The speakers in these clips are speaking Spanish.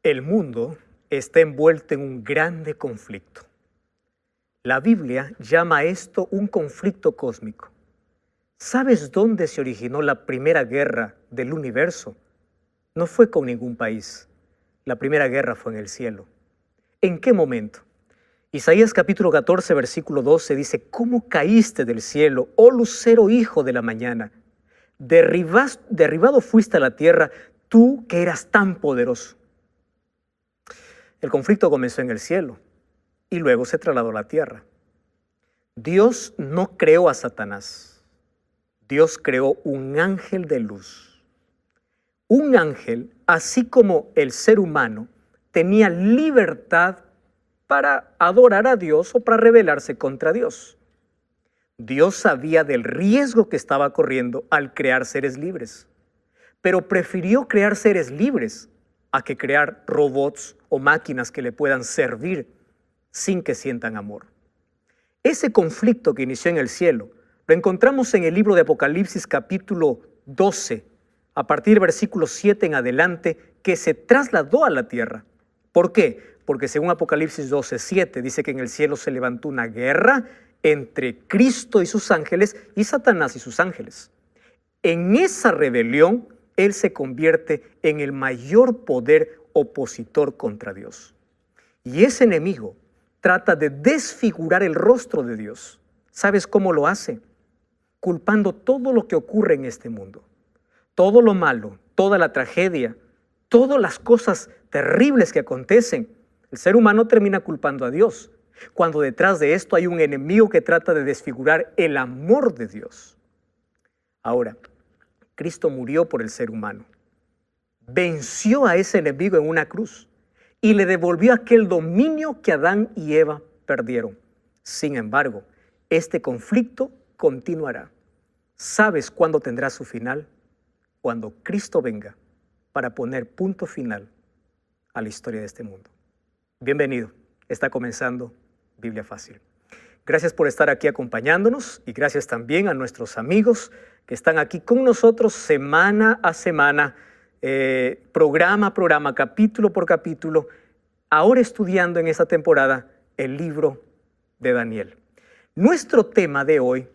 El mundo está envuelto en un grande conflicto. La Biblia llama a esto un conflicto cósmico. ¿Sabes dónde se originó la primera guerra del universo? No fue con ningún país. La primera guerra fue en el cielo. ¿En qué momento? Isaías capítulo 14, versículo 12 dice: ¿Cómo caíste del cielo, oh lucero hijo de la mañana? Derribado fuiste a la tierra, tú que eras tan poderoso. El conflicto comenzó en el cielo y luego se trasladó a la tierra. Dios no creó a Satanás. Dios creó un ángel de luz. Un ángel, así como el ser humano, tenía libertad para adorar a Dios o para rebelarse contra Dios. Dios sabía del riesgo que estaba corriendo al crear seres libres, pero prefirió crear seres libres a que crear robots o máquinas que le puedan servir sin que sientan amor. Ese conflicto que inició en el cielo lo encontramos en el libro de Apocalipsis capítulo 12, a partir del versículo 7 en adelante, que se trasladó a la tierra. ¿Por qué? Porque según Apocalipsis 12, 7 dice que en el cielo se levantó una guerra entre Cristo y sus ángeles y Satanás y sus ángeles. En esa rebelión, él se convierte en el mayor poder opositor contra Dios. Y ese enemigo trata de desfigurar el rostro de Dios. ¿Sabes cómo lo hace? Culpando todo lo que ocurre en este mundo. Todo lo malo, toda la tragedia, todas las cosas terribles que acontecen. El ser humano termina culpando a Dios, cuando detrás de esto hay un enemigo que trata de desfigurar el amor de Dios. Ahora, Cristo murió por el ser humano. Venció a ese enemigo en una cruz y le devolvió aquel dominio que Adán y Eva perdieron. Sin embargo, este conflicto continuará. ¿Sabes cuándo tendrá su final? Cuando Cristo venga para poner punto final a la historia de este mundo. Bienvenido, está comenzando Biblia Fácil. Gracias por estar aquí acompañándonos y gracias también a nuestros amigos que están aquí con nosotros semana a semana, programa a programa, capítulo por capítulo, ahora estudiando en esta temporada el libro de Daniel. Nuestro tema de hoy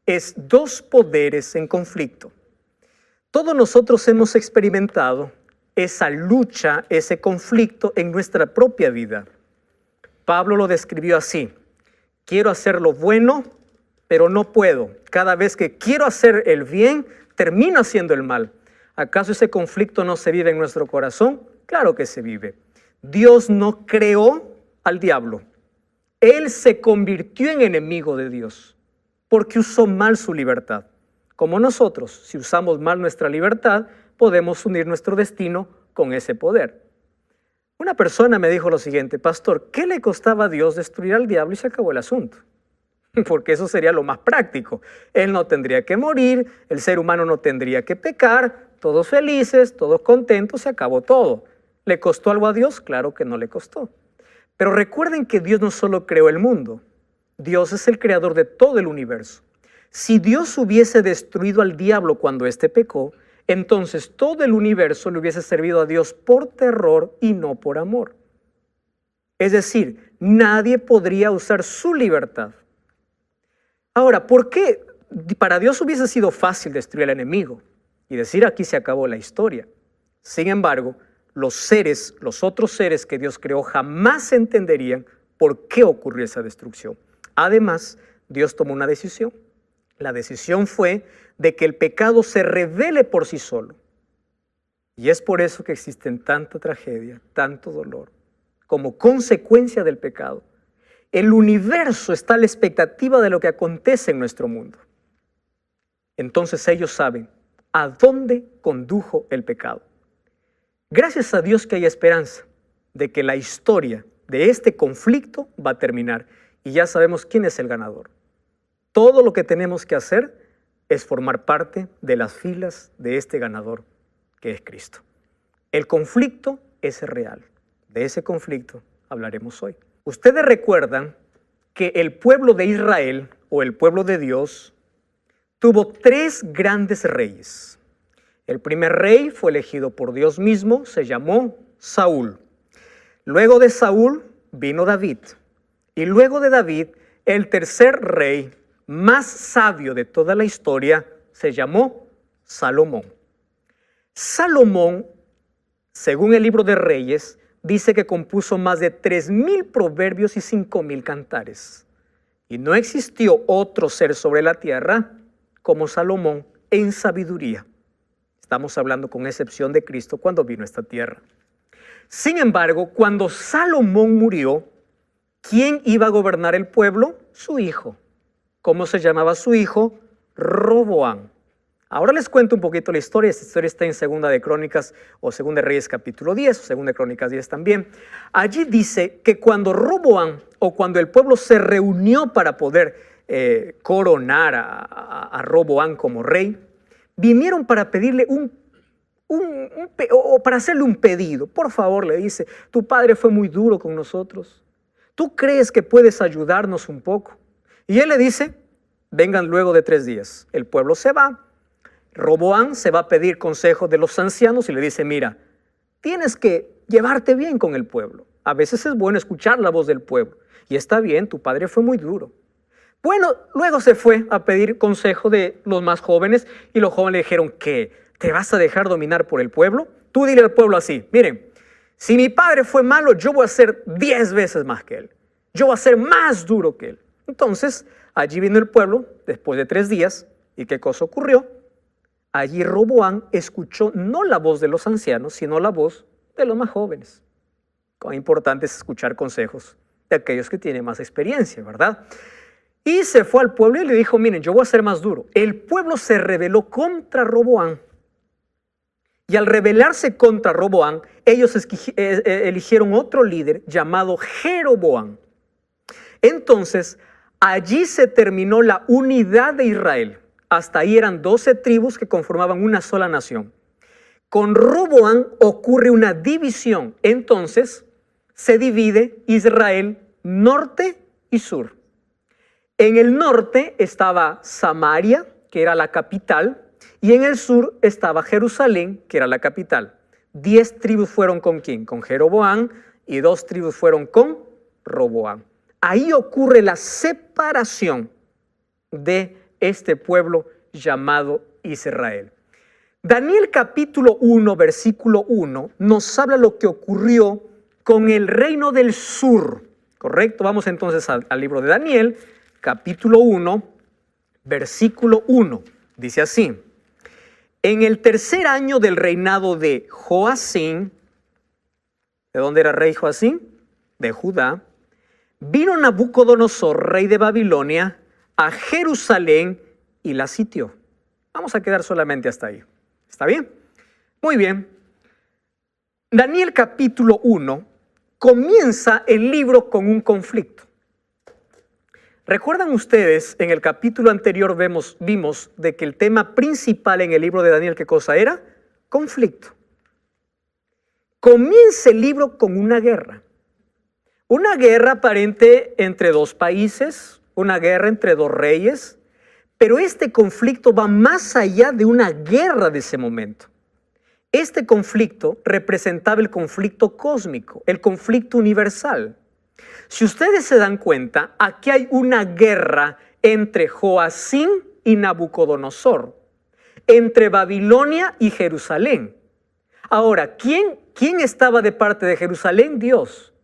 es dos poderes en conflicto. Todos nosotros hemos experimentado esa lucha, ese conflicto en nuestra propia vida. Pablo lo describió así: quiero hacer lo bueno, pero no puedo. Cada vez que quiero hacer el bien, termino haciendo el mal. ¿Acaso ese conflicto no se vive en nuestro corazón? Claro que se vive. Dios no creó al diablo. Él se convirtió en enemigo de Dios porque usó mal su libertad. Como nosotros, si usamos mal nuestra libertad, podemos unir nuestro destino con ese poder. Una persona me dijo lo siguiente: pastor, ¿qué le costaba a Dios destruir al diablo y se acabó el asunto? Porque eso sería lo más práctico. Él no tendría que morir, el ser humano no tendría que pecar, todos felices, todos contentos, se acabó todo. ¿Le costó algo a Dios? Claro que no le costó. Pero recuerden que Dios no solo creó el mundo, Dios es el creador de todo el universo. Si Dios hubiese destruido al diablo cuando éste pecó, entonces todo el universo le hubiese servido a Dios por terror y no por amor. Es decir, nadie podría usar su libertad. Ahora, ¿por qué para Dios hubiese sido fácil destruir al enemigo y decir aquí se acabó la historia? Sin embargo, los otros seres que Dios creó jamás entenderían por qué ocurrió esa destrucción. Además, Dios tomó una decisión. La decisión fue de que el pecado se revele por sí solo. Y es por eso que existen tanta tragedia, tanto dolor, como consecuencia del pecado. El universo está a la expectativa de lo que acontece en nuestro mundo. Entonces ellos saben a dónde condujo el pecado. Gracias a Dios que hay esperanza de que la historia de este conflicto va a terminar y ya sabemos quién es el ganador. Todo lo que tenemos que hacer es formar parte de las filas de este ganador, que es Cristo. El conflicto es real. De ese conflicto hablaremos hoy. Ustedes recuerdan que el pueblo de Israel, o el pueblo de Dios, tuvo tres grandes reyes. El primer rey fue elegido por Dios mismo, se llamó Saúl. Luego de Saúl vino David. Y luego de David, el tercer rey más sabio de toda la historia se llamó Salomón. Salomón, según el libro de Reyes, dice que compuso más de 3,000 proverbios y 5,000 cantares. Y no existió otro ser sobre la tierra como Salomón en sabiduría. Estamos hablando con excepción de Cristo cuando vino a esta tierra. Sin embargo, cuando Salomón murió, ¿quién iba a gobernar el pueblo? Su hijo. ¿Cómo se llamaba su hijo? Roboam. Ahora les cuento un poquito la historia. Esta historia está en Segunda de Crónicas o Segunda de Reyes capítulo 10, o Segunda de Crónicas 10 también. Allí dice que cuando Roboam o cuando el pueblo se reunió para poder coronar a Roboam como rey, vinieron para pedirle para hacerle un pedido. Por favor, le dice, tu padre fue muy duro con nosotros. ¿Tú crees que puedes ayudarnos un poco? Y él le dice, vengan luego de 3 días. El pueblo se va. Roboam se va a pedir consejo de los ancianos y le dice, mira, tienes que llevarte bien con el pueblo. A veces es bueno escuchar la voz del pueblo. Y está bien, tu padre fue muy duro. Bueno, luego se fue a pedir consejo de los más jóvenes y los jóvenes le dijeron, ¿qué? ¿Te vas a dejar dominar por el pueblo? Tú dile al pueblo así, miren, si mi padre fue malo, yo voy a ser 10 veces más que él. Yo voy a ser más duro que él. Entonces, allí vino el pueblo después de 3 días. ¿Y qué cosa ocurrió? Allí Roboam escuchó no la voz de los ancianos, sino la voz de los más jóvenes. Cuán importante es escuchar consejos de aquellos que tienen más experiencia, ¿verdad? Y se fue al pueblo y le dijo, miren, yo voy a ser más duro. El pueblo se rebeló contra Roboam. Y al rebelarse contra Roboam, ellos eligieron otro líder llamado Jeroboam. Entonces, allí se terminó la unidad de Israel. Hasta ahí eran 12 tribus que conformaban una sola nación. Con Roboam ocurre una división. Entonces, se divide Israel norte y sur. En el norte estaba Samaria, que era la capital, y en el sur estaba Jerusalén, que era la capital. 10 tribus fueron con ¿quién? Con Jeroboam, y 2 tribus fueron con Roboam. Ahí ocurre la separación de este pueblo llamado Israel. Daniel capítulo 1, versículo 1, nos habla lo que ocurrió con el reino del sur. ¿Correcto? Vamos entonces al libro de Daniel, capítulo 1, versículo 1. Dice así, en el tercer año del reinado de Joacim, ¿de dónde era rey Joacim? De Judá, vino Nabucodonosor, rey de Babilonia, a Jerusalén y la sitió. Vamos a quedar solamente hasta ahí. ¿Está bien? Muy bien. Daniel capítulo 1 comienza el libro con un conflicto. ¿Recuerdan ustedes, en el capítulo anterior vimos de que el tema principal en el libro de Daniel, ¿qué cosa era? Conflicto. Comienza el libro con una guerra. Una guerra aparente entre 2 países, una guerra entre 2 reyes, pero este conflicto va más allá de una guerra de ese momento. Este conflicto representaba el conflicto cósmico, el conflicto universal. Si ustedes se dan cuenta, aquí hay una guerra entre Joacim y Nabucodonosor, entre Babilonia y Jerusalén. Ahora, ¿quién estaba de parte de Jerusalén? Dios.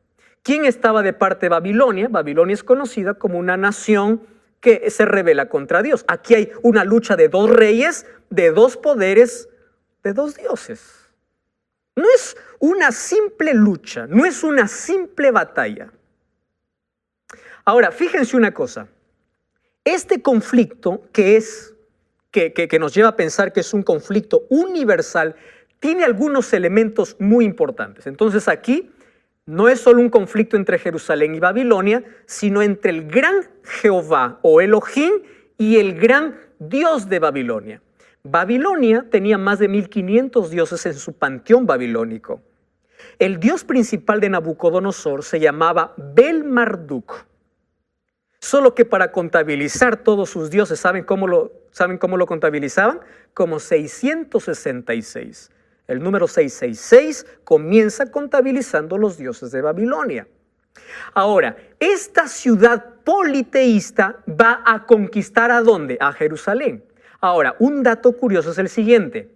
¿Quién estaba de parte de Babilonia? Babilonia es conocida como una nación que se rebela contra Dios. Aquí hay una lucha de 2 reyes, de 2 poderes, de 2 dioses. No es una simple lucha, no es una simple batalla. Ahora, fíjense una cosa. Este conflicto que nos lleva a pensar que es un conflicto universal, tiene algunos elementos muy importantes. Entonces aquí no es solo un conflicto entre Jerusalén y Babilonia, sino entre el gran Jehová o Elohim y el gran Dios de Babilonia. Babilonia tenía más de 1500 dioses en su panteón babilónico. El dios principal de Nabucodonosor se llamaba Bel-Marduk. Solo que para contabilizar todos sus dioses, ¿saben cómo lo contabilizaban? Como 666. El número 666 comienza contabilizando los dioses de Babilonia. Ahora, esta ciudad politeísta va a conquistar ¿a dónde? A Jerusalén. Ahora, un dato curioso es el siguiente,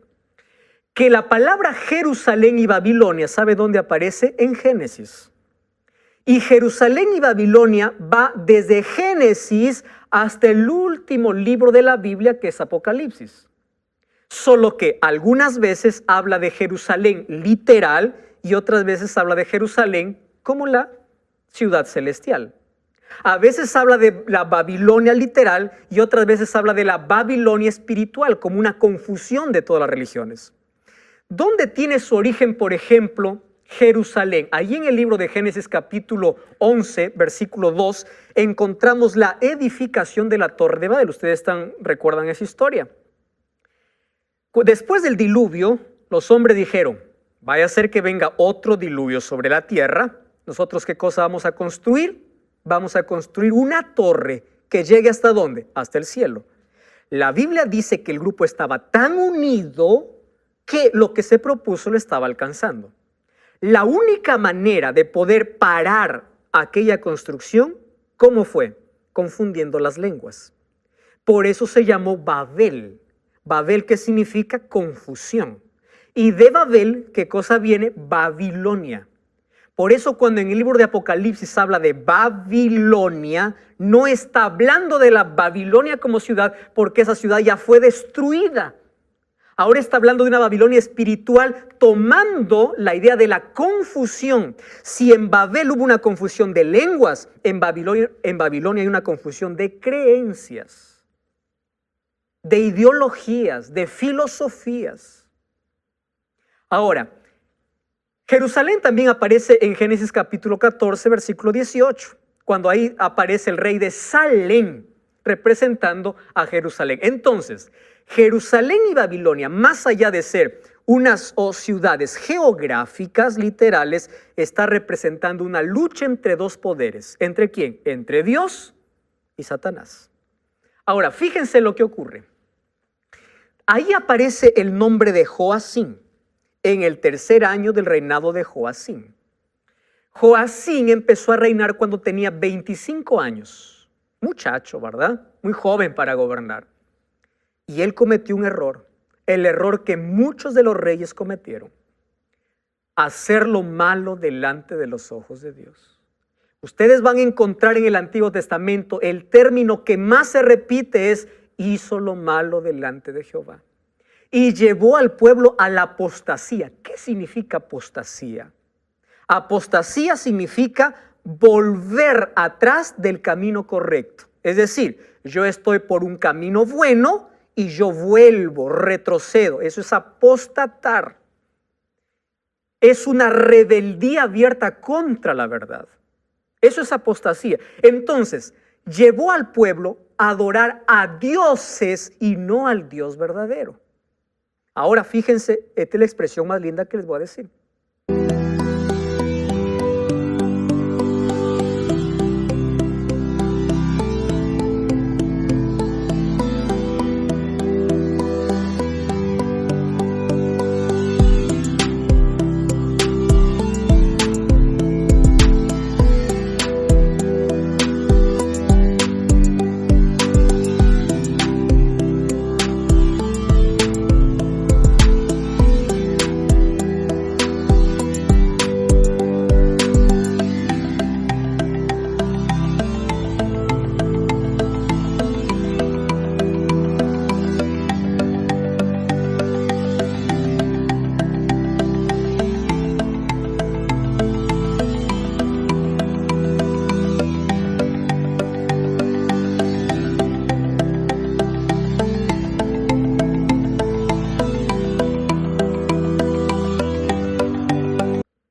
que la palabra Jerusalén y Babilonia, ¿sabe dónde aparece? En Génesis. Y Jerusalén y Babilonia va desde Génesis hasta el último libro de la Biblia, que es Apocalipsis. Solo que algunas veces habla de Jerusalén literal y otras veces habla de Jerusalén como la ciudad celestial. A veces habla de la Babilonia literal y otras veces habla de la Babilonia espiritual, como una confusión de todas las religiones. ¿Dónde tiene su origen, por ejemplo, Jerusalén? Allí en el libro de Génesis capítulo 11, versículo 2, encontramos la edificación de la Torre de Babel. Ustedes recuerdan esa historia. Después del diluvio, los hombres dijeron, vaya a ser que venga otro diluvio sobre la tierra. ¿Nosotros qué cosa vamos a construir? Vamos a construir una torre que llegue ¿hasta dónde? Hasta el cielo. La Biblia dice que el grupo estaba tan unido que lo que se propuso lo estaba alcanzando. La única manera de poder parar aquella construcción, ¿cómo fue? Confundiendo las lenguas. Por eso se llamó Babel. Babel, que significa confusión. Y de Babel, ¿qué cosa viene? Babilonia. Por eso cuando en el libro de Apocalipsis habla de Babilonia, no está hablando de la Babilonia como ciudad, porque esa ciudad ya fue destruida. Ahora está hablando de una Babilonia espiritual, tomando la idea de la confusión. Si en Babel hubo una confusión de lenguas, en Babilonia hay una confusión de creencias, de ideologías, de filosofías. Ahora, Jerusalén también aparece en Génesis capítulo 14, versículo 18, cuando ahí aparece el rey de Salem, representando a Jerusalén. Entonces, Jerusalén y Babilonia, más allá de ser unas ciudades geográficas, literales, está representando una lucha entre dos poderes. ¿Entre quién? Entre Dios y Satanás. Ahora, fíjense lo que ocurre. Ahí aparece el nombre de Joacim, en el tercer año del reinado de Joacim. Joacim empezó a reinar cuando tenía 25 años. Muchacho, ¿verdad? Muy joven para gobernar. Y él cometió un error, el error que muchos de los reyes cometieron: hacer lo malo delante de los ojos de Dios. Ustedes van a encontrar en el Antiguo Testamento el término que más se repite es: hizo lo malo delante de Jehová. Y llevó al pueblo a la apostasía. ¿Qué significa apostasía? Apostasía significa volver atrás del camino correcto. Es decir, yo estoy por un camino bueno y yo vuelvo, retrocedo. Eso es apostatar. Es una rebeldía abierta contra la verdad. Eso es apostasía. Entonces, llevó al pueblo a adorar a dioses y no al Dios verdadero. Ahora fíjense, esta es la expresión más linda que les voy a decir.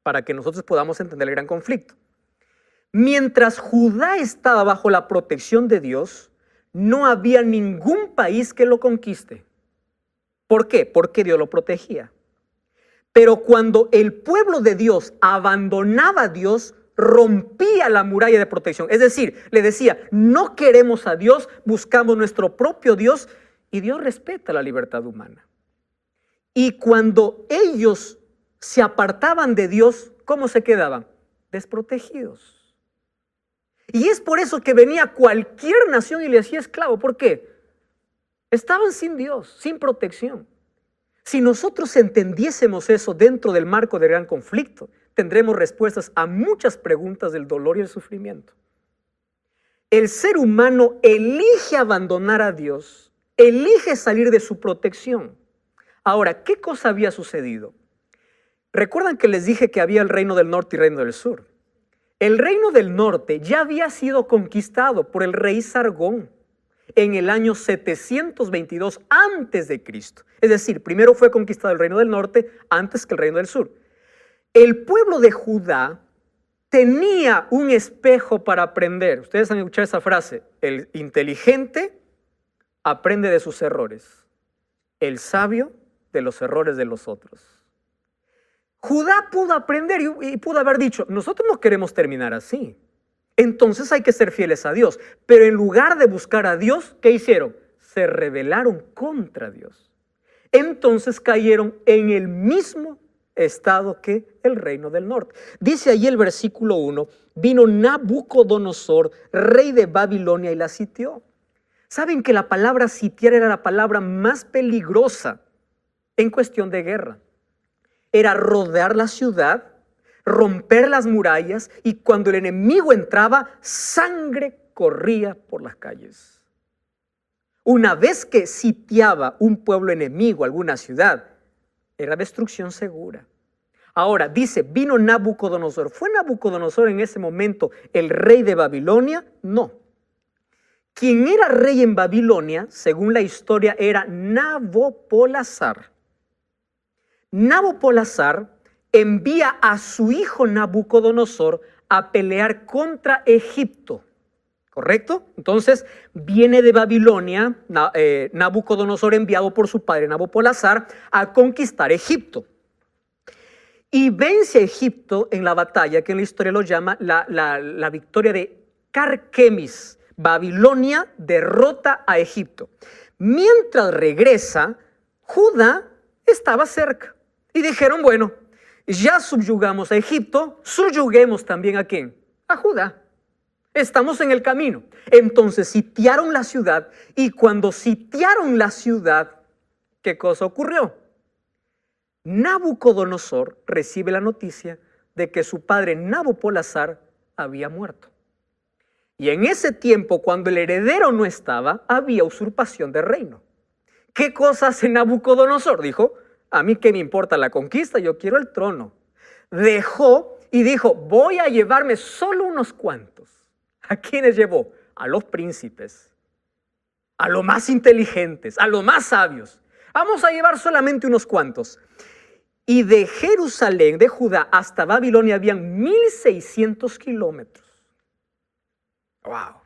Para que nosotros podamos entender el gran conflicto. Mientras Judá estaba bajo la protección de Dios, no había ningún país que lo conquiste. ¿Por qué? Porque Dios lo protegía. Pero cuando el pueblo de Dios abandonaba a Dios, rompía la muralla de protección. Es decir, le decía, no queremos a Dios, buscamos nuestro propio Dios, y Dios respeta la libertad humana. Y cuando ellos se apartaban de Dios, ¿cómo se quedaban? Desprotegidos. Y es por eso que venía cualquier nación y le hacía esclavo. ¿Por qué? Estaban sin Dios, sin protección. Si nosotros entendiésemos eso dentro del marco del gran conflicto, tendremos respuestas a muchas preguntas del dolor y el sufrimiento. El ser humano elige abandonar a Dios, elige salir de su protección. Ahora, ¿qué cosa había sucedido? Recuerdan que les dije que había el reino del norte y el reino del sur. El reino del norte ya había sido conquistado por el rey Sargón en el año 722 antes de Cristo. Es decir, primero fue conquistado el reino del norte antes que el reino del sur. El pueblo de Judá tenía un espejo para aprender. Ustedes han escuchado esa frase: el inteligente aprende de sus errores, el sabio de los errores de los otros. Judá pudo aprender y pudo haber dicho: nosotros no queremos terminar así, entonces hay que ser fieles a Dios. Pero en lugar de buscar a Dios, ¿qué hicieron? Se rebelaron contra Dios. Entonces cayeron en el mismo estado que el reino del norte. Dice allí el versículo 1, vino Nabucodonosor, rey de Babilonia, y la sitió. ¿Saben que la palabra sitiar era la palabra más peligrosa en cuestión de guerra? Era rodear la ciudad, romper las murallas, y cuando el enemigo entraba, sangre corría por las calles. Una vez que sitiaba un pueblo enemigo, alguna ciudad, era destrucción segura. Ahora dice, vino Nabucodonosor. ¿Fue Nabucodonosor en ese momento el rey de Babilonia? No. Quien era rey en Babilonia, según la historia, era Nabopolassar. Nabopolassar envía a su hijo Nabucodonosor a pelear contra Egipto. ¿Correcto? Entonces viene de Babilonia Nabucodonosor, enviado por su padre Nabopolassar, a conquistar Egipto. Y vence a Egipto en la batalla que en la historia lo llama la victoria de Carquemis. Babilonia derrota a Egipto. Mientras regresa, Judá estaba cerca. Y dijeron, bueno, ya subyugamos a Egipto, subyuguemos también ¿a quién? A Judá. Estamos en el camino. Entonces sitiaron la ciudad, y cuando sitiaron la ciudad, ¿qué cosa ocurrió? Nabucodonosor recibe la noticia de que su padre Nabopolassar había muerto. Y en ese tiempo, cuando el heredero no estaba, había usurpación de reino. ¿Qué cosa hace Nabucodonosor? Dijo, a mí qué me importa la conquista, yo quiero el trono. Dejó y dijo, voy a llevarme solo unos cuantos. ¿A quiénes llevó? A los príncipes, a los más inteligentes, a los más sabios. Vamos a llevar solamente unos cuantos. Y de Jerusalén, de Judá, hasta Babilonia habían 1600 kilómetros. ¡Wow!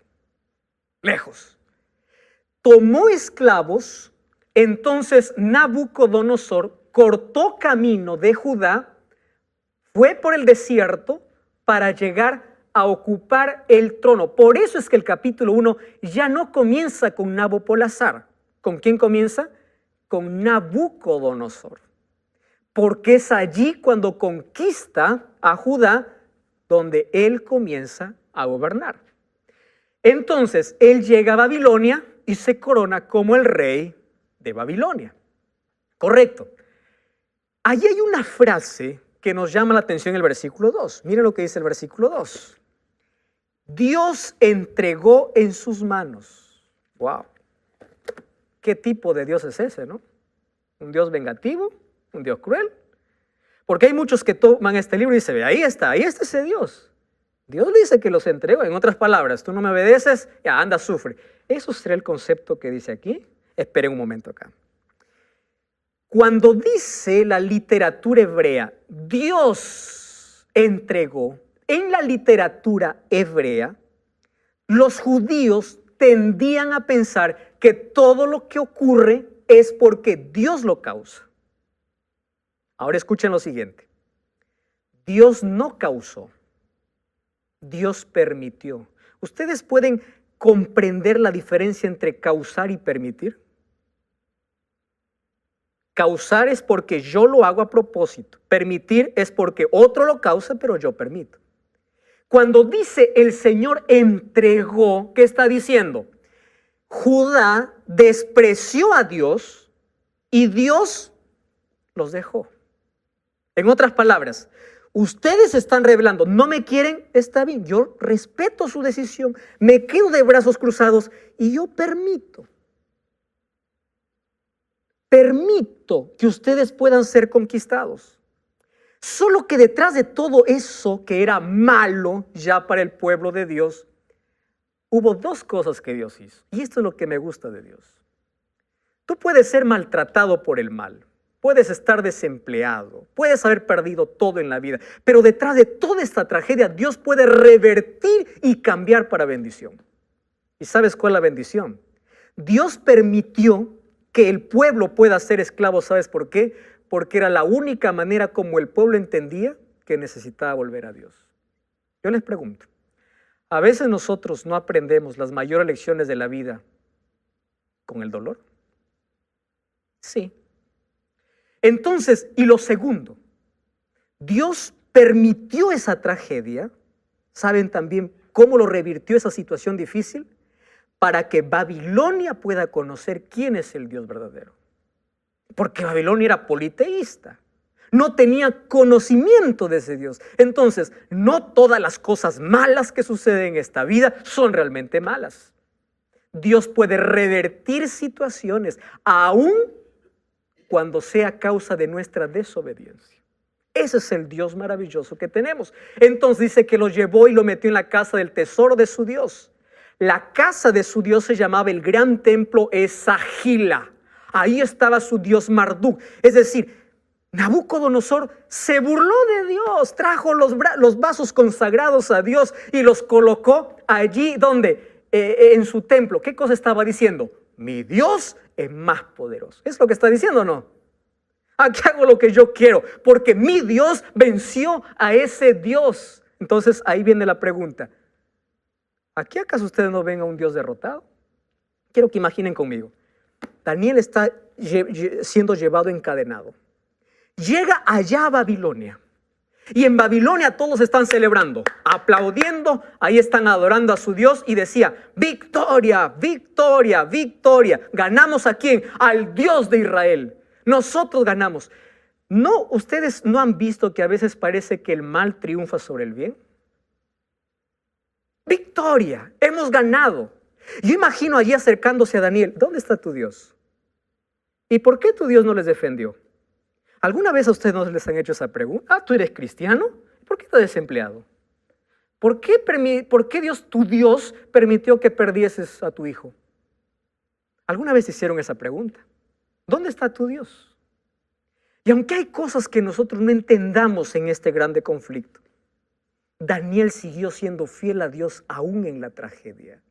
Lejos. Tomó esclavos. Entonces Nabucodonosor cortó camino de Judá, fue por el desierto para llegar a ocupar el trono. Por eso es que el capítulo 1 ya no comienza con Nabopolassar. ¿Con quién comienza? Con Nabucodonosor. Porque es allí cuando conquista a Judá donde él comienza a gobernar. Entonces él llega a Babilonia y se corona como el rey de Babilonia. Correcto. Allí hay una frase que nos llama la atención en el versículo 2. Miren lo que dice el versículo 2. Dios entregó en sus manos. Wow. ¿Qué tipo de Dios es ese, no? ¿Un Dios vengativo? ¿Un Dios cruel? Porque hay muchos que toman este libro y dicen, ahí está ese Dios. Dios le dice que los entregó. En otras palabras, tú no me obedeces, ya anda, sufre. ¿Eso será el concepto que dice aquí? Esperen un momento acá. Cuando dice la literatura hebrea, Dios entregó, en la literatura hebrea, los judíos tendían a pensar que todo lo que ocurre es porque Dios lo causa. Ahora escuchen lo siguiente. Dios no causó, Dios permitió. ¿Ustedes pueden comprender la diferencia entre causar y permitir? Causar es porque yo lo hago a propósito. Permitir es porque otro lo causa, pero yo permito. Cuando dice el Señor entregó, ¿qué está diciendo? Judá despreció a Dios y Dios los dejó. En otras palabras, ustedes están revelando, no me quieren, está bien, yo respeto su decisión, me quedo de brazos cruzados y yo permito que ustedes puedan ser conquistados. Solo que detrás de todo eso que era malo ya para el pueblo de Dios, hubo dos cosas que Dios hizo. Y esto es lo que me gusta de Dios. Tú puedes ser maltratado por el mal, puedes estar desempleado, puedes haber perdido todo en la vida, pero detrás de toda esta tragedia Dios puede revertir y cambiar para bendición. ¿Y sabes cuál es la bendición? Dios permitió que el pueblo pueda ser esclavo. ¿Sabes por qué? Porque era la única manera como el pueblo entendía que necesitaba volver a Dios. Yo les pregunto, ¿a veces nosotros no aprendemos las mayores lecciones de la vida con el dolor? Sí. Entonces, y lo segundo, Dios permitió esa tragedia. ¿Saben también cómo lo revirtió esa situación difícil? Para que Babilonia pueda conocer quién es el Dios verdadero. Porque Babilonia era politeísta, no tenía conocimiento de ese Dios. Entonces, no todas las cosas malas que suceden en esta vida son realmente malas. Dios puede revertir situaciones, aun cuando sea causa de nuestra desobediencia. Ese es el Dios maravilloso que tenemos. Entonces dice que lo llevó y lo metió en la casa del tesoro de su Dios. La casa de su Dios se llamaba el gran templo Esagila. Ahí estaba su Dios Marduk. Es decir, Nabucodonosor se burló de Dios, trajo los vasos consagrados a Dios y los colocó allí donde, en su templo. ¿Qué cosa estaba diciendo? Mi Dios es más poderoso. ¿Es lo que está diciendo o no? Aquí hago lo que yo quiero, porque mi Dios venció a ese Dios. Entonces ahí viene la pregunta. ¿Aquí acaso ustedes no ven a un Dios derrotado? Quiero que imaginen conmigo. Daniel está siendo llevado encadenado. Llega allá a Babilonia. Y en Babilonia todos están celebrando, aplaudiendo. Ahí están adorando a su Dios. Y decía, victoria, victoria, victoria. ¿Ganamos a quién? Al Dios de Israel. Nosotros ganamos. ¿No, ustedes no han visto que a veces parece que el mal triunfa sobre el bien? Victoria, hemos ganado. Yo imagino allí acercándose a Daniel. ¿Dónde está tu Dios? ¿Y por qué tu Dios no les defendió? ¿Alguna vez a ustedes no les han hecho esa pregunta? ¿Tú eres cristiano? ¿Por qué estás desempleado? ¿Por qué Dios, tu Dios, permitió que perdieses a tu hijo? ¿Alguna vez hicieron esa pregunta? ¿Dónde está tu Dios? Y aunque hay cosas que nosotros no entendamos en este grande conflicto, Daniel siguió siendo fiel a Dios aún en la tragedia.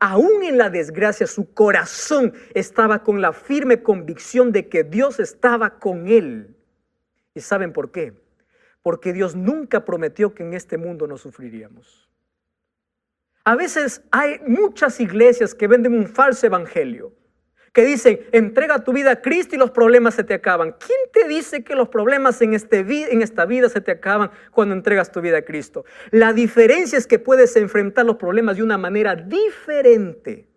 Aún en la desgracia, su corazón estaba con la firme convicción de que Dios estaba con él. ¿Y saben por qué? Porque Dios nunca prometió que en este mundo no sufriríamos. A veces hay muchas iglesias que venden un falso evangelio, que dicen, entrega tu vida a Cristo y los problemas se te acaban. ¿Quién te dice que los problemas en esta vida se te acaban cuando entregas tu vida a Cristo? La diferencia es que puedes enfrentar los problemas de una manera diferente,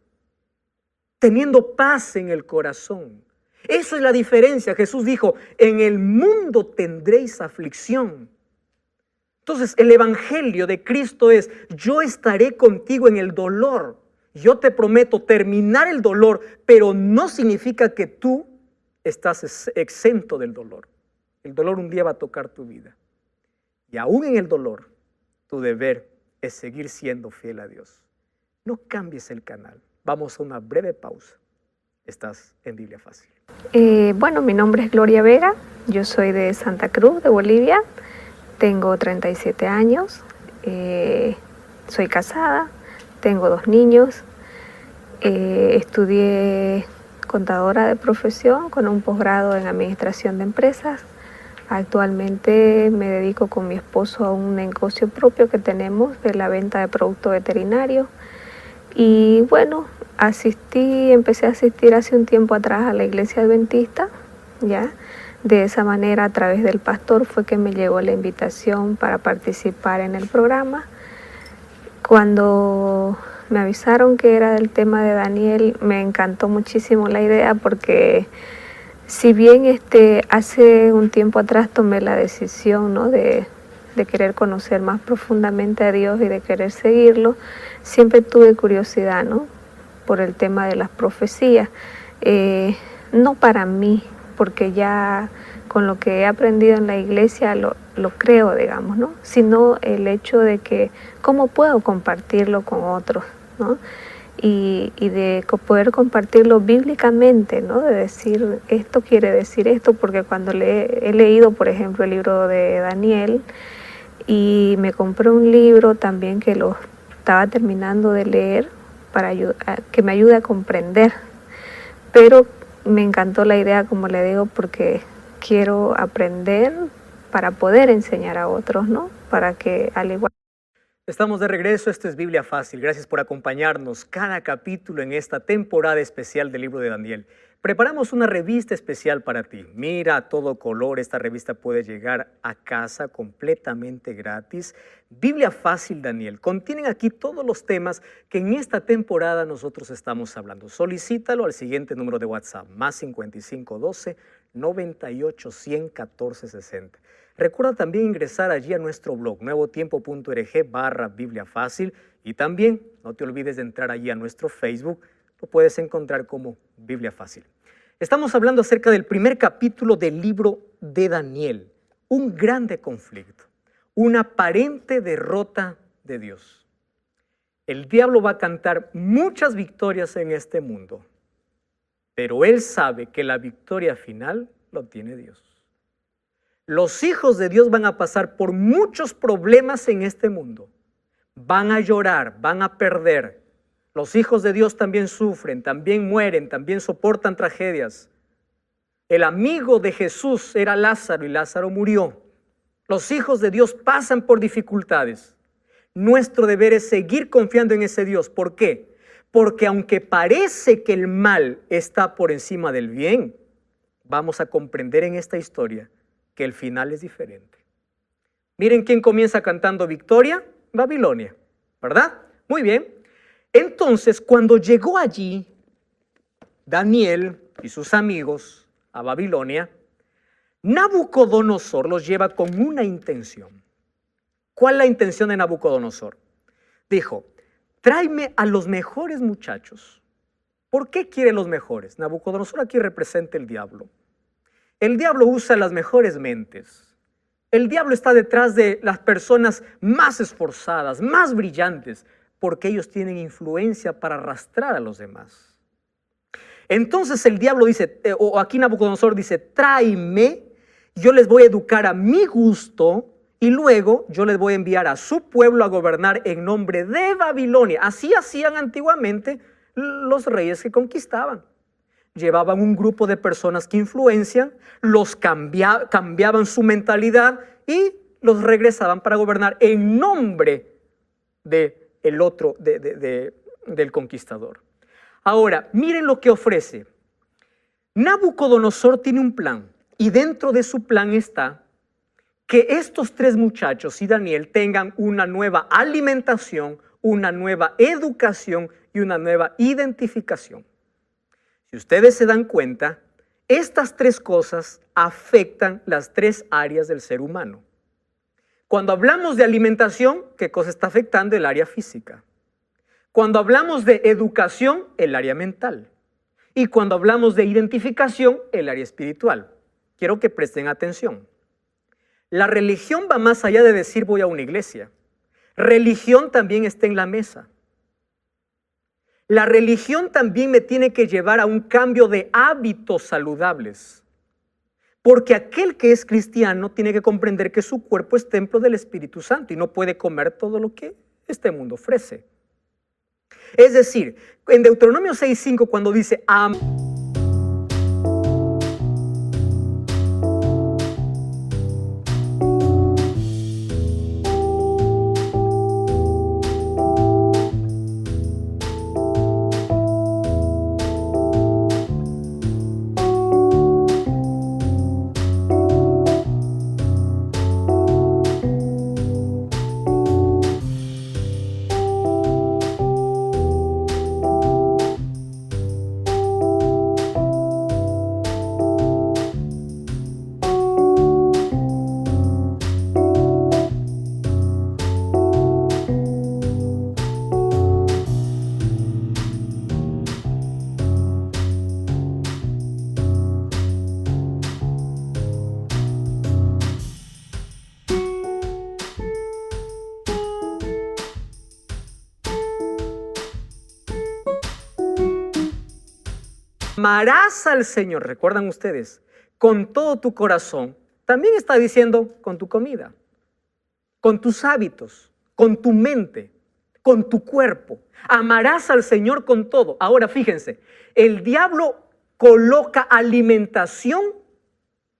teniendo paz en el corazón. Eso es la diferencia. Jesús dijo, en el mundo tendréis aflicción. Entonces, el evangelio de Cristo es, yo estaré contigo en el dolor. Yo te prometo terminar el dolor, pero no significa que tú estás exento del dolor. El dolor un día va a tocar tu vida. Y aún en el dolor, tu deber es seguir siendo fiel a Dios. No cambies el canal. Vamos a una breve pausa. Estás en Biblia Fácil. Bueno, mi nombre es Gloria Vega. Yo soy de Santa Cruz, de Bolivia. Tengo 37 años. Soy casada. Tengo 2 niños, estudié contadora de profesión con un posgrado en administración de empresas. Actualmente me dedico con mi esposo a un negocio propio que tenemos de la venta de productos veterinarios. Y bueno, empecé a asistir hace un tiempo atrás a la iglesia adventista ¿ya? De esa manera, a través del pastor, fue que me llegó la invitación para participar en el programa. Cuando me avisaron que era del tema de Daniel, me encantó muchísimo la idea porque si bien hace un tiempo atrás tomé la decisión, ¿no?, de querer conocer más profundamente a Dios y de querer seguirlo, siempre tuve curiosidad, ¿no?, por el tema de las profecías. No para mí, porque ya con lo que he aprendido en la iglesia lo creo, digamos, ¿no?, sino el hecho de que cómo puedo compartirlo con otros, ¿no?, y de poder compartirlo bíblicamente, ¿no?, de decir esto quiere decir esto, porque cuando he leído, por ejemplo, el libro de Daniel, y me compré un libro también que lo estaba terminando de leer para que me ayude a comprender, pero me encantó la idea, como le digo, porque quiero aprender para poder enseñar a otros, ¿no?, para que al igual. Estamos de regreso, esto es Biblia Fácil. Gracias por acompañarnos cada capítulo en esta temporada especial del libro de Daniel. Preparamos una revista especial para ti. Mira, a todo color, esta revista puede llegar a casa completamente gratis. Biblia Fácil Daniel. Contienen aquí todos los temas que en esta temporada nosotros estamos hablando. Solicítalo al siguiente número de WhatsApp, más 5512 98 100 14 60. Recuerda también ingresar allí a nuestro blog, nuevotiempo.org/Biblia Fácil, y también no te olvides de entrar allí a nuestro Facebook, lo puedes encontrar como Biblia Fácil. Estamos hablando acerca del primer capítulo del libro de Daniel, un grande conflicto, una aparente derrota de Dios. El diablo va a cantar muchas victorias en este mundo, pero él sabe que la victoria final lo tiene Dios. Los hijos de Dios van a pasar por muchos problemas en este mundo. Van a llorar, van a perder. Los hijos de Dios también sufren, también mueren, también soportan tragedias. El amigo de Jesús era Lázaro y Lázaro murió. Los hijos de Dios pasan por dificultades. Nuestro deber es seguir confiando en ese Dios. ¿Por qué? Porque aunque parece que el mal está por encima del bien, vamos a comprender en esta historia que el final es diferente. Miren quién comienza cantando victoria: Babilonia, ¿verdad? Muy bien. Entonces, cuando llegó allí Daniel y sus amigos a Babilonia, Nabucodonosor los lleva con una intención. ¿Cuál es la intención de Nabucodonosor? Dijo: tráeme a los mejores muchachos. ¿Por qué quiere los mejores? Nabucodonosor aquí representa el diablo. El diablo usa las mejores mentes. El diablo está detrás de las personas más esforzadas, más brillantes, porque ellos tienen influencia para arrastrar a los demás. Entonces el diablo dice, o aquí Nabucodonosor dice: tráeme, yo les voy a educar a mi gusto y luego yo les voy a enviar a su pueblo a gobernar en nombre de Babilonia. Así hacían antiguamente los reyes que conquistaban. Llevaban un grupo de personas que influencian, los cambiaban su mentalidad y los regresaban para gobernar en nombre del conquistador. Ahora, miren lo que ofrece. Nabucodonosor tiene un plan, y dentro de su plan está que estos tres muchachos y Daniel tengan una nueva alimentación, una nueva educación y una nueva identificación. Si ustedes se dan cuenta, estas tres cosas afectan las tres áreas del ser humano. Cuando hablamos de alimentación, ¿qué cosa está afectando? El área física. Cuando hablamos de educación, el área mental. Y cuando hablamos de identificación, el área espiritual. Quiero que presten atención. La religión va más allá de decir voy a una iglesia. Religión también está en la mesa. La religión también me tiene que llevar a un cambio de hábitos saludables. Porque aquel que es cristiano tiene que comprender que su cuerpo es templo del Espíritu Santo y no puede comer todo lo que este mundo ofrece. Es decir, en Deuteronomio 6:5, cuando dice amarás al Señor, recuerdan ustedes, con todo tu corazón. También está diciendo con tu comida, con tus hábitos, con tu mente, con tu cuerpo. Amarás al Señor con todo. Ahora fíjense, el diablo coloca alimentación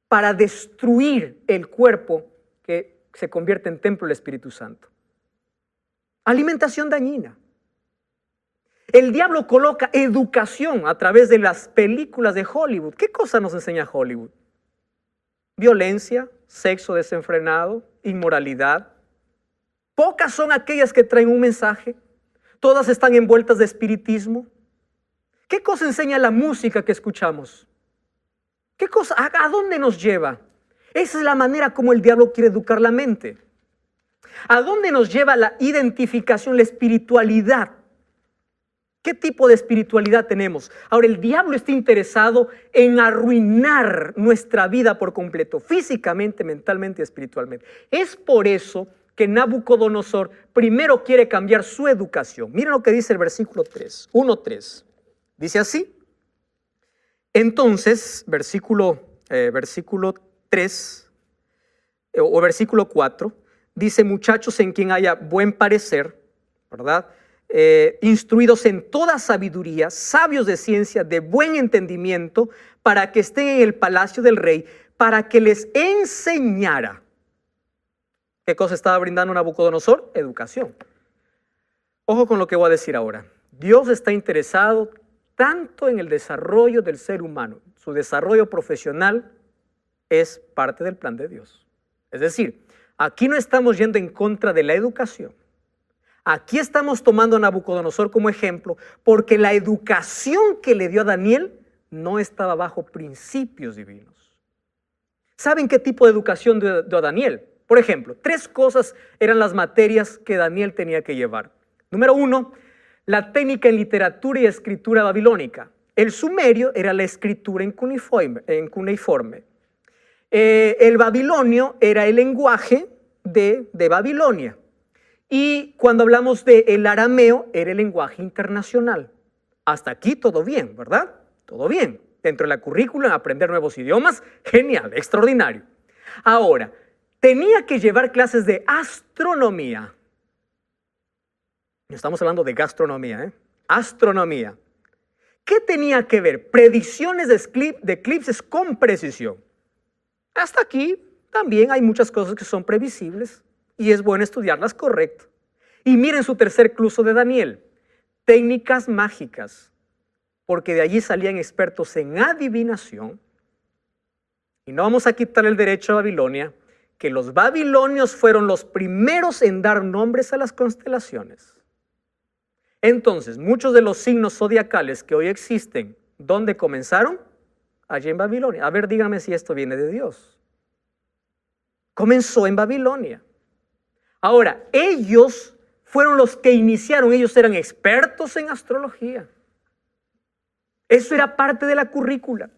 para destruir el cuerpo que se convierte en templo del Espíritu Santo. Alimentación dañina. El diablo coloca educación a través de las películas de Hollywood. ¿Qué cosa nos enseña Hollywood? Violencia, sexo desenfrenado, inmoralidad. Pocas son aquellas que traen un mensaje. Todas están envueltas de espiritismo. ¿Qué cosa enseña la música que escuchamos? ¿Qué cosa? ¿A dónde nos lleva? Esa es la manera como el diablo quiere educar la mente. ¿A dónde nos lleva la identificación, la espiritualidad? ¿Qué tipo de espiritualidad tenemos? Ahora, el diablo está interesado en arruinar nuestra vida por completo, físicamente, mentalmente y espiritualmente. Es por eso que Nabucodonosor primero quiere cambiar su educación. Miren lo que dice el versículo 3, 1:3. Dice así. Entonces, versículo 3 o versículo 4, dice: muchachos en quien haya buen parecer, ¿verdad? Instruidos en toda sabiduría, sabios de ciencia, de buen entendimiento, para que estén en el palacio del rey, para que les enseñara. ¿Qué cosa estaba brindando Nabucodonosor? Educación. Ojo con lo que voy a decir ahora. Dios está interesado tanto en el desarrollo del ser humano. Su desarrollo profesional es parte del plan de Dios. Es decir, aquí no estamos yendo en contra de la educación. Aquí estamos tomando a Nabucodonosor como ejemplo porque la educación que le dio a Daniel no estaba bajo principios divinos. ¿Saben qué tipo de educación dio a Daniel? Por ejemplo, 3 cosas eran las materias que Daniel tenía que llevar. Número 1, la técnica en literatura y escritura babilónica. El sumerio era la escritura en cuneiforme. El babilonio era el lenguaje de Babilonia. Y cuando hablamos del arameo, era el lenguaje internacional. Hasta aquí todo bien, ¿verdad? Todo bien. Dentro de la currícula, aprender nuevos idiomas, genial, extraordinario. Ahora, tenía que llevar clases de astronomía. No estamos hablando de gastronomía, ¿eh? Astronomía. ¿Qué tenía que ver? Predicciones de eclipses con precisión. Hasta aquí también hay muchas cosas que son previsibles. Y es bueno estudiarlas correcto. Y miren su tercer cluso de Daniel. Técnicas mágicas. Porque de allí salían expertos en adivinación. Y no vamos a quitar el derecho a Babilonia, que los babilonios fueron los primeros en dar nombres a las constelaciones. Entonces, muchos de los signos zodiacales que hoy existen, ¿dónde comenzaron? Allí en Babilonia. A ver, dígame si esto viene de Dios. Comenzó en Babilonia. Ahora, ellos fueron los que iniciaron, ellos eran expertos en astrología. Eso era parte de la currícula.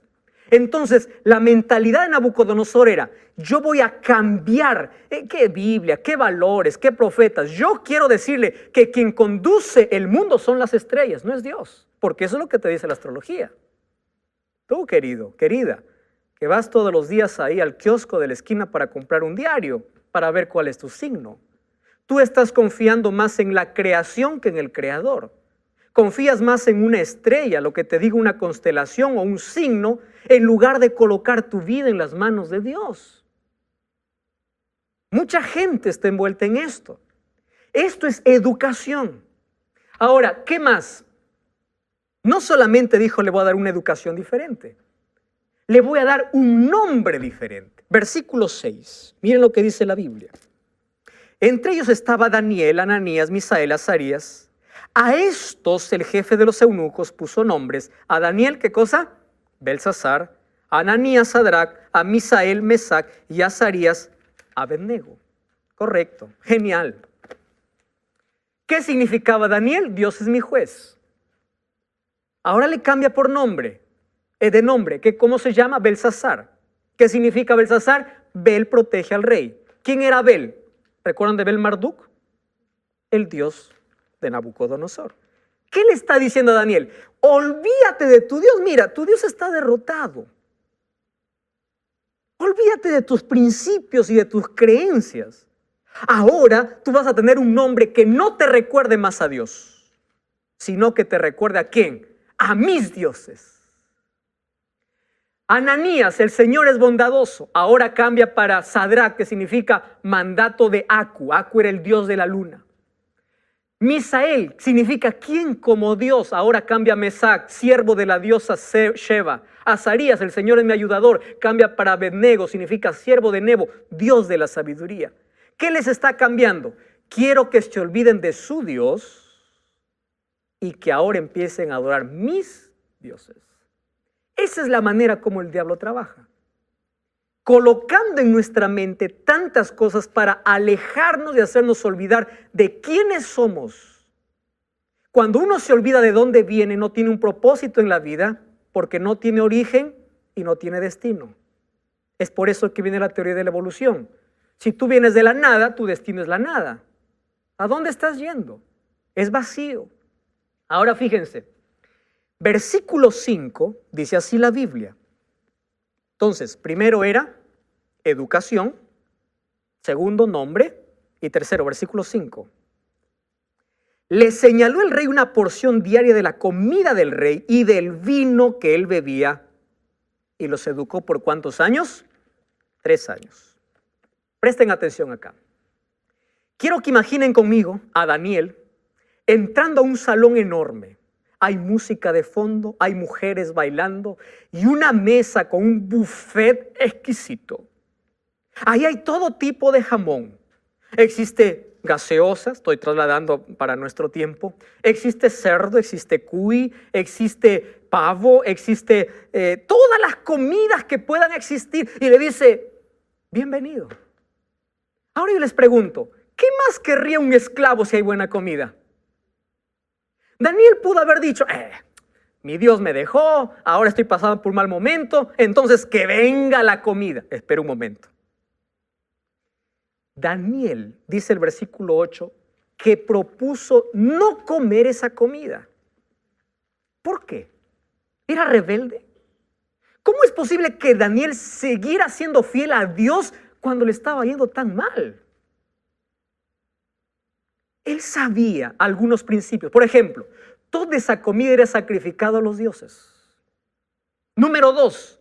Entonces, la mentalidad de Nabucodonosor era: yo voy a cambiar, qué Biblia, qué valores, qué profetas. Yo quiero decirle que quien conduce el mundo son las estrellas, no es Dios. Porque eso es lo que te dice la astrología. Tú, querido, querida, que vas todos los días ahí al kiosco de la esquina para comprar un diario, para ver cuál es tu signo. Tú estás confiando más en la creación que en el creador. Confías más en una estrella, lo que te diga una constelación o un signo, en lugar de colocar tu vida en las manos de Dios. Mucha gente está envuelta en esto. Esto es educación. Ahora, ¿qué más? No solamente dijo: le voy a dar una educación diferente. Le voy a dar un nombre diferente. Versículo 6. Miren lo que dice la Biblia. Entre ellos estaba Daniel, Ananías, Misael, Azarías. A estos el jefe de los eunucos puso nombres. A Daniel, ¿qué cosa? Belsasar. A Ananías, Sadrac. A Misael, Mesac. Y a Azarías, Abednego. Correcto, genial. ¿Qué significaba Daniel? Dios es mi juez. Ahora le cambia por nombre. De nombre, ¿cómo se llama? Belsasar. ¿Qué significa Belsasar? Bel protege al rey. ¿Quién era Bel? ¿Recuerdan de Bel Marduk? El dios de Nabucodonosor. ¿Qué le está diciendo a Daniel? Olvídate de tu Dios. Mira, tu Dios está derrotado. Olvídate de tus principios y de tus creencias. Ahora tú vas a tener un nombre que no te recuerde más a Dios, sino que te recuerde ¿a quién? A mis dioses. Ananías, el Señor es bondadoso. Ahora cambia para Sadrach, que significa mandato de Aku. Aku era el dios de la luna. Misael significa ¿quién como Dios? Ahora cambia Mesac, siervo de la diosa Sheba. Azarías, el Señor es mi ayudador, cambia para Abednego, significa siervo de Nebo, Dios de la sabiduría. ¿Qué les está cambiando? Quiero que se olviden de su Dios y que ahora empiecen a adorar mis dioses. Esa es la manera como el diablo trabaja. Colocando en nuestra mente tantas cosas para alejarnos y hacernos olvidar de quiénes somos. Cuando uno se olvida de dónde viene, no tiene un propósito en la vida, porque no tiene origen y no tiene destino. Es por eso que viene la teoría de la evolución. Si tú vienes de la nada, tu destino es la nada. ¿A dónde estás yendo? Es vacío. Ahora fíjense, versículo 5 dice así la Biblia. Entonces, primero era educación, segundo nombre y tercero, versículo 5. Le señaló el rey una porción diaria de la comida del rey y del vino que él bebía y los educó por ¿cuántos años? 3 años. Presten atención acá. Quiero que imaginen conmigo a Daniel entrando a un salón enorme. Hay música de fondo, hay mujeres bailando y una mesa con un buffet exquisito. Ahí hay todo tipo de jamón. Existe gaseosa, estoy trasladando para nuestro tiempo. Existe cerdo, existe cuy, existe pavo, existe todas las comidas que puedan existir. Y le dice, bienvenido. Ahora yo les pregunto, ¿qué más querría un esclavo si hay buena comida? Daniel pudo haber dicho, mi Dios me dejó, ahora estoy pasando por un mal momento, entonces que venga la comida. Espera un momento. Daniel, dice el versículo 8, que propuso no comer esa comida. ¿Por qué? ¿Era rebelde? ¿Cómo es posible que Daniel siguiera siendo fiel a Dios cuando le estaba yendo tan mal? Él sabía algunos principios. Por ejemplo, toda esa comida era sacrificada a los dioses. Número 2,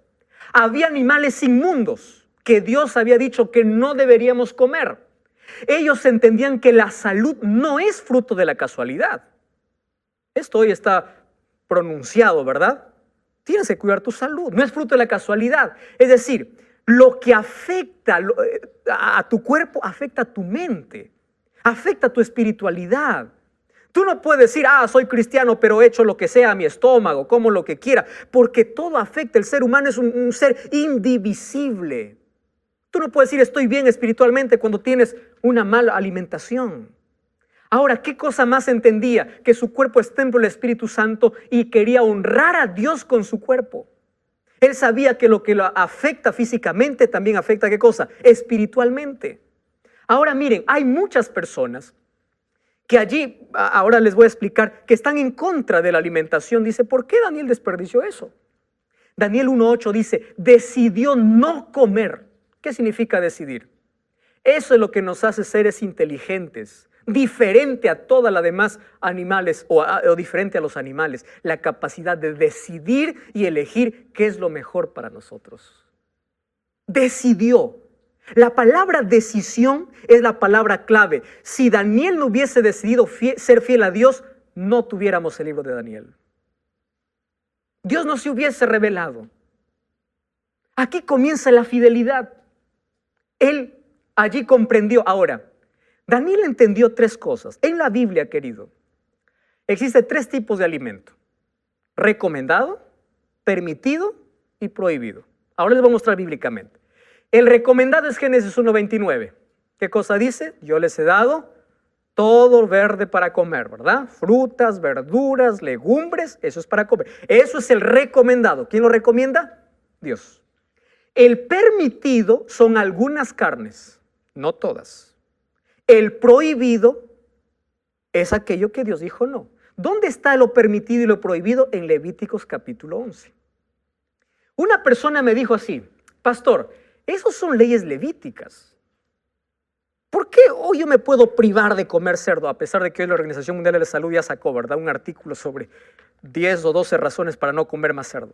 había animales inmundos que Dios había dicho que no deberíamos comer. Ellos entendían que la salud no es fruto de la casualidad. Esto hoy está pronunciado, ¿verdad? Tienes que cuidar tu salud, no es fruto de la casualidad. Es decir, lo que afecta a tu cuerpo afecta a tu mente. Afecta tu espiritualidad. Tú no puedes decir, soy cristiano, pero he hecho lo que sea a mi estómago, como lo que quiera, porque todo afecta. El ser humano es un ser indivisible. Tú no puedes decir, estoy bien espiritualmente cuando tienes una mala alimentación. Ahora, ¿qué cosa más entendía? Que su cuerpo es templo del Espíritu Santo y quería honrar a Dios con su cuerpo. Él sabía que lo que lo afecta físicamente también afecta, ¿qué cosa? Espiritualmente. Ahora miren, hay muchas personas que allí, ahora les voy a explicar, que están en contra de la alimentación. Dice, ¿por qué Daniel desperdició eso? Daniel 1:8 dice, decidió no comer. ¿Qué significa decidir? Eso es lo que nos hace seres inteligentes, diferente a todas las demás animales o diferente a los animales. La capacidad de decidir y elegir qué es lo mejor para nosotros. Decidió. La palabra decisión es la palabra clave. Si Daniel no hubiese decidido ser fiel a Dios, no tuviéramos el libro de Daniel. Dios no se hubiese revelado. Aquí comienza la fidelidad. Él allí comprendió. Ahora, Daniel entendió 3 cosas. En la Biblia, querido, existen 3 tipos de alimento: recomendado, permitido y prohibido. Ahora les voy a mostrar bíblicamente. El recomendado es Génesis 1:29. ¿Qué cosa dice? Yo les he dado todo verde para comer, ¿verdad? Frutas, verduras, legumbres, eso es para comer. Eso es el recomendado. ¿Quién lo recomienda? Dios. El permitido son algunas carnes, no todas. El prohibido es aquello que Dios dijo no. ¿Dónde está lo permitido y lo prohibido? En Levíticos capítulo 11. Una persona me dijo así: pastor, esos son leyes levíticas. ¿Por qué hoy yo me puedo privar de comer cerdo? A pesar de que hoy la Organización Mundial de la Salud ya sacó, ¿verdad?, un artículo sobre 10 o 12 razones para no comer más cerdo.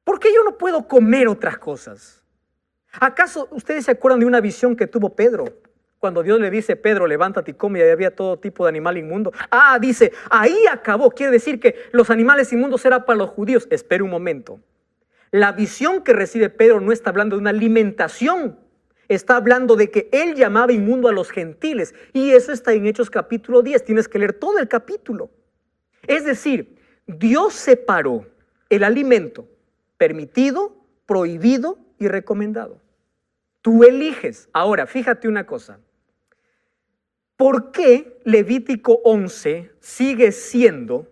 ¿Por qué yo no puedo comer otras cosas? ¿Acaso ustedes se acuerdan de una visión que tuvo Pedro? Cuando Dios le dice: Pedro, levántate y come, y ahí había todo tipo de animal inmundo. Dice, ahí acabó. Quiere decir que los animales inmundos eran para los judíos. Espera un momento. La visión que recibe Pedro no está hablando de una alimentación. Está hablando de que él llamaba inmundo a los gentiles. Y eso está en Hechos capítulo 10. Tienes que leer todo el capítulo. Es decir, Dios separó el alimento permitido, prohibido y recomendado. Tú eliges. Ahora, fíjate una cosa. ¿Por qué Levítico 11 sigue siendo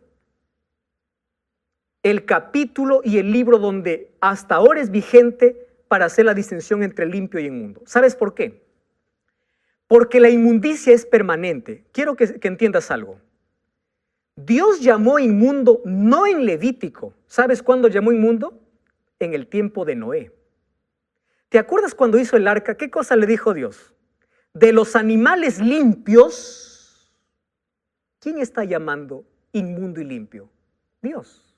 el capítulo y el libro donde hasta ahora es vigente para hacer la distinción entre limpio y inmundo? ¿Sabes por qué? Porque la inmundicia es permanente. Quiero que entiendas algo. Dios llamó inmundo no en Levítico. ¿Sabes cuándo llamó inmundo? En el tiempo de Noé. ¿Te acuerdas cuando hizo el arca? ¿Qué cosa le dijo Dios? De los animales limpios, ¿quién está llamando inmundo y limpio? Dios.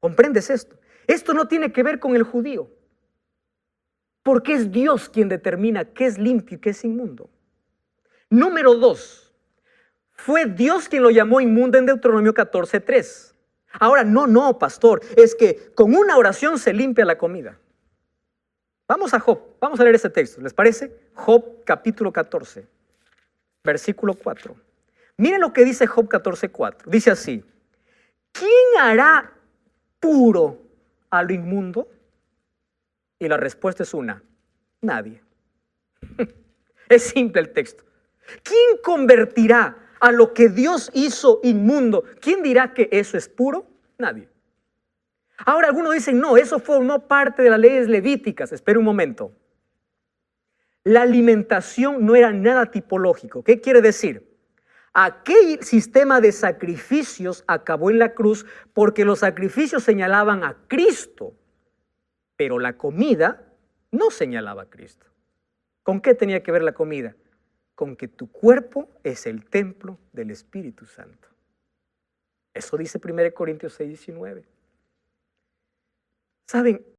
¿Comprendes esto? Esto no tiene que ver con el judío, porque es Dios quien determina qué es limpio y qué es inmundo. Número 2, fue Dios quien lo llamó inmundo en Deuteronomio 14:3. Ahora, no, pastor, es que con una oración se limpia la comida. Vamos a Job, vamos a leer ese texto, ¿les parece? Job capítulo 14, versículo 4. Miren lo que dice Job 14:4. Dice así: ¿quién hará puro a lo inmundo? Y la respuesta es una: nadie. Es simple el texto. ¿Quién convertirá a lo que Dios hizo inmundo? ¿Quién dirá que eso es puro? Nadie. Ahora algunos dicen: no, eso formó parte de las leyes levíticas. Espera un momento. La alimentación no era nada tipológico. ¿Qué quiere decir? Aquel sistema de sacrificios acabó en la cruz porque los sacrificios señalaban a Cristo, pero la comida no señalaba a Cristo. ¿Con qué tenía que ver la comida? Con que tu cuerpo es el templo del Espíritu Santo. Eso dice 1 Corintios 6:19. ¿Saben?